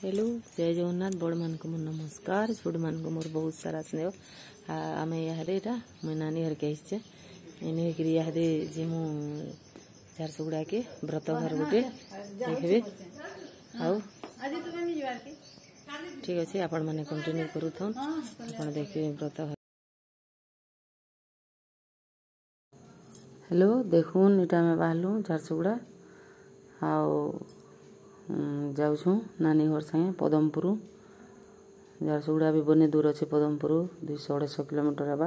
Hello जय जगन्नाथ बड़ मान को मोर नमस्कार छोट मान को मोर बहुत सारा स्नेह आम इे मुई नानी घर के आसचे इने इे जिमु झारसुगुड़ा के व्रत घर गोटे देखबे आउ ठीक अच्छे आपण मैंने कंटिन्यू करूँ आप देखिए व्रत घर। हेलो देखुन इटा में बाहरलु झारसुगुड़ा आउ जाऊँ नानी घर संगे पदमपुर झारसुगुड़ा भी बने दूर अच्छे पदमपुर 200-250 किलोमीटर हेबा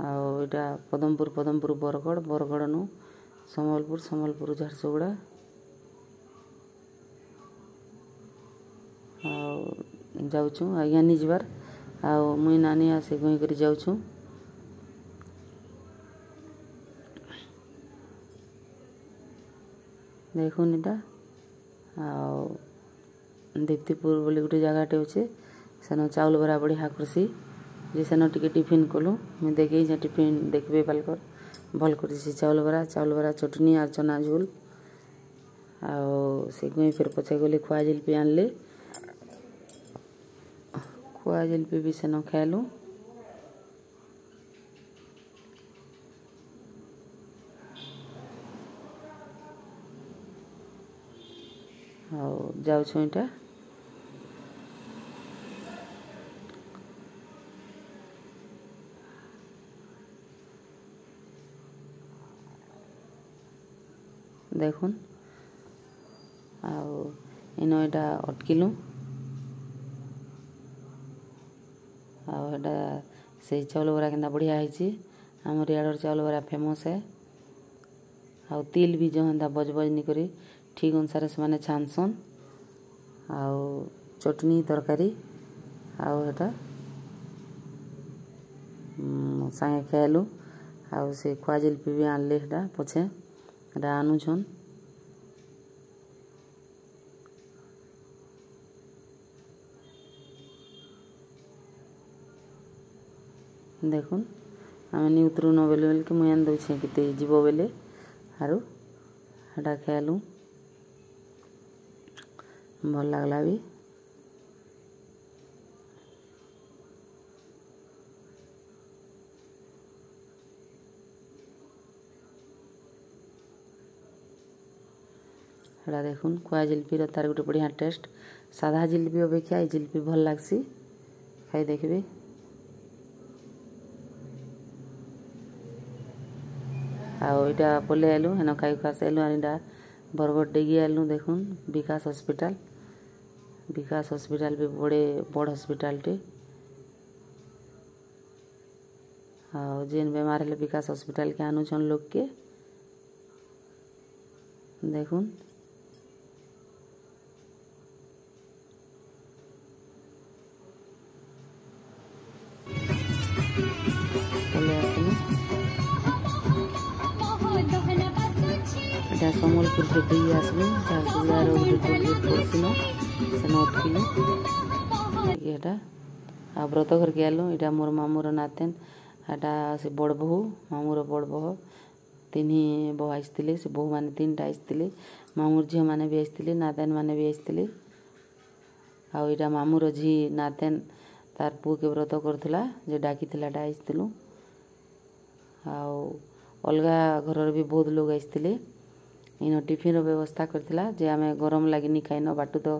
आटा पदमपुर बरगढ़ बरगढ़ नु सम्बलपुर झारसुगुड़ा जाऊँ आज्ञा नहीं जबार मुई नानी आसे गई कर जाऊँ देखुन इटा दीप्तिपुर बोली गोटे जगहटे अच्छे सेन चाउल बरा बढ़िया करसी जे सेन टिके टिफिन कलु मुझे देखे टिफिन देखबे पालकर भल कर चाउल बरा चटनी और चना झोल से गुई फिर पचे गली खुआ जिलपी आनले खुआ जिलपी भी सेन खाइलु जाऊँ इटा देखुन इन एटा अटकिलु से चाउल बरा के बढ़िया है आमर याडर चाउल बरा फेमस है तिल भी जो है बज नहीं करी ठीक अनुसार से माने छानसन चटनी तरकारी आटा सांगे खाइलु से खुआ जिलपी भी आनले पछे आनुछन देखुन आम नहीं उतरू न बेले बेल के मुझे आन दे कि जीव बेले आरु हटा खाइलु भल लगला भी हड़ा देखुन खुआ जिलपी तार गोटे बढ़िया टेस्ट साधा जिलपी अपेक्षा ये जिलपी भल लगसी खाई देखबे आईटा पले आलु हेन खाई खास आलु आनीटा बरगढ़ डेगी आलु देखुन विकास हॉस्पिटल भी बड़ हॉस्पिटल टे जेन बेमार हेले विकास हॉस्पिटल के आनुछन लोग के देखुन सम्बलपुर के दी आसलु झारसुगुड़ार पड़सिनो से अटकिलु ये व्रत घर के आलु यहाँ मोर मामूर नातेन एटा से बड़ बहु मामूर बड़ बहु तीन बहु आसते से बहु मैंने 3टा आसते मामूर झी मैंने भी आसते नातेन मैंने भी आसते आईटा मामूर झी नातेन तार पु के व्रत करूला जे डाकी आसलु अलग घर भी बहुत लोग आसते इन टिफिन व्यवस्था करथिला जे आमे गरम लागी नहीं खाइन बाटू तो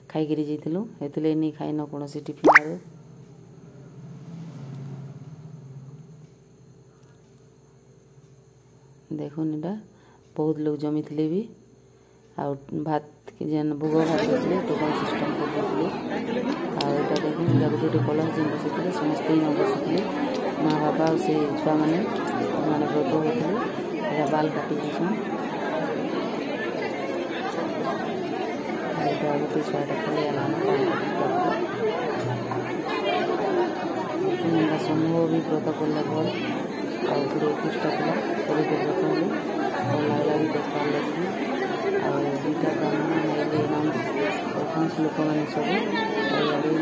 खाई गिरी जाइथिलु एतले नहीं खाइन कौन सी टिफिन रे देखुन इटा बहुत लोग जमी थे भी भात के जेन भोग भात करते टोकन सिस्टम कर देते आटा देखुन इटा गोटे कलश जेन बसते समस्त इन बसते माँ बाबा से छुआ मैंने व्रत होते बाल काटी दीछन गोटे छुआटा खाली समूह भी व्रत कले भल आउे 21टा पिला सभी व्रत होली भल लगला भी देखा लगी दुईटा ब्राह्मण अधिकांश लोक मैंने सब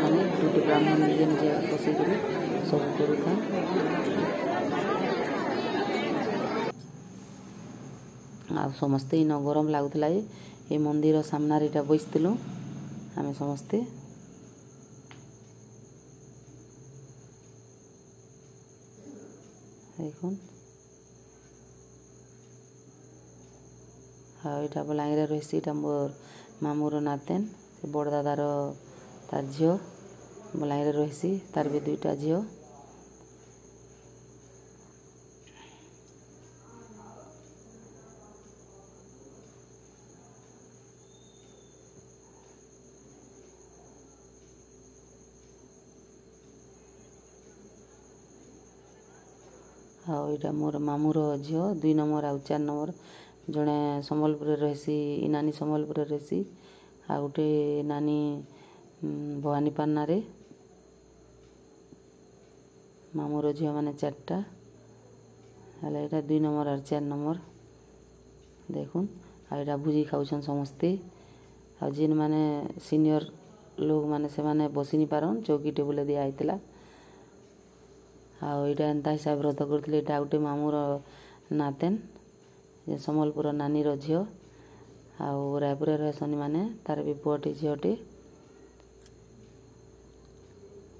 मैंने 2टी ब्राह्मण निजे निजे बसिक सब करूँ समस्ते इन गरम लगुला ये मंदिर सामने बैठलु आमे समस्ते देखुन हाँ यहाँ बलांगीर रही मोर मामूर नातेन से बड़ दादार तार झी बलांगीर रही तार भी दुईटा झी हाँ यहाँ मोर मामूर झी 2 नंबर आ 4 नंबर जड़े संबलपुर रही नानी संबलपुर रही आ गोटे नानी भवानीपाटना रे मामूर झी मैंने 4टा है 2 नंबर और 4 नंबर देखुन आ भुजी खाऊन समस्ते आ जिन माने सीनियर लोग माने से माने बसी नहीं पारन चौकी टेबुल दिया होता आउ यहाँ एंता हिसाब व्रत करते गोटे मामूर नातेन जे संबलपुर नानी झी आउ रायपुर रहसन माने तार भी पुअटे झीटे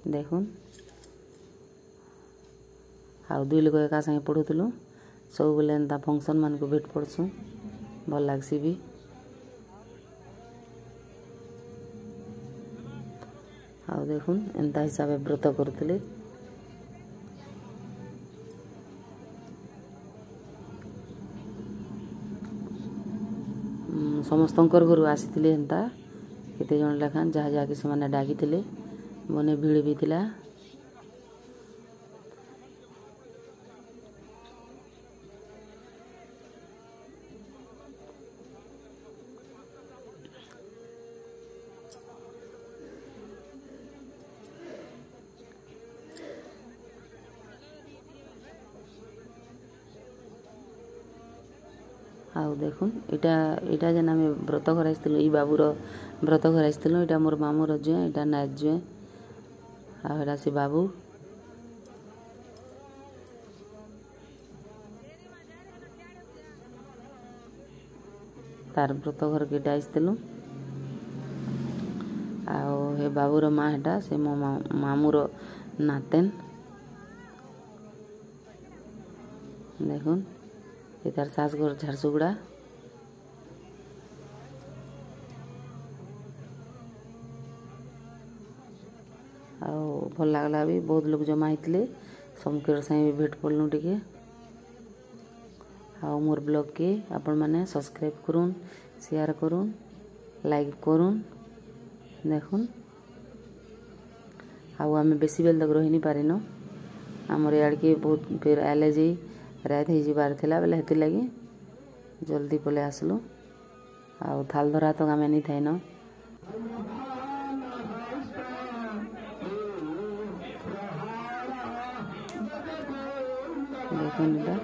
देखुन आउ 2 लोग एका संगे पढ़ुलु सब बेले एंता फंक्शन मान को भेट पड़सु भल लगसी भी आउ देखुन एंता हिसाब व्रत करते समस्त घर आसी एंता केते जन लेखान जहाँ जहाँ से डाकी बने भिड़ भी थिला आउ देखुन इटा जेन आम व्रत घर आसलु ई बाबूर व्रत घर आसलु इटा मोर मामूर जुए इटा नाच जुए आड़ा से बाबू तार व्रत घर के आसलु आउ हे बाबूर माँ हेटा से मो मामूर नातेन देखुन ये तार सास घर झारसुगुड़ा आउ भल लगला भी बहुत लोग जमा होते समकर साई भी भेट पड़लु टिके आउ मोर ब्लॉग के आपण माने सब्सक्राइब करुन शेयर करुन लाइक करुन देखुन आउ आमे बेसी बेल तक रही नहीं पारिन आमर याड़ के बहुत फिर एलर्जी रात हो जबार थिला बेले हेति लगी जल्दी पले आसलु आउ थाल धरा तो आमे नहीं थाइन देखुन इटा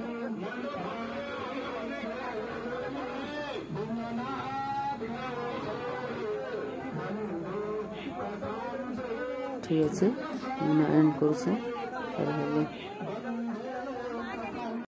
ठीक अच्छे मैं एंड कर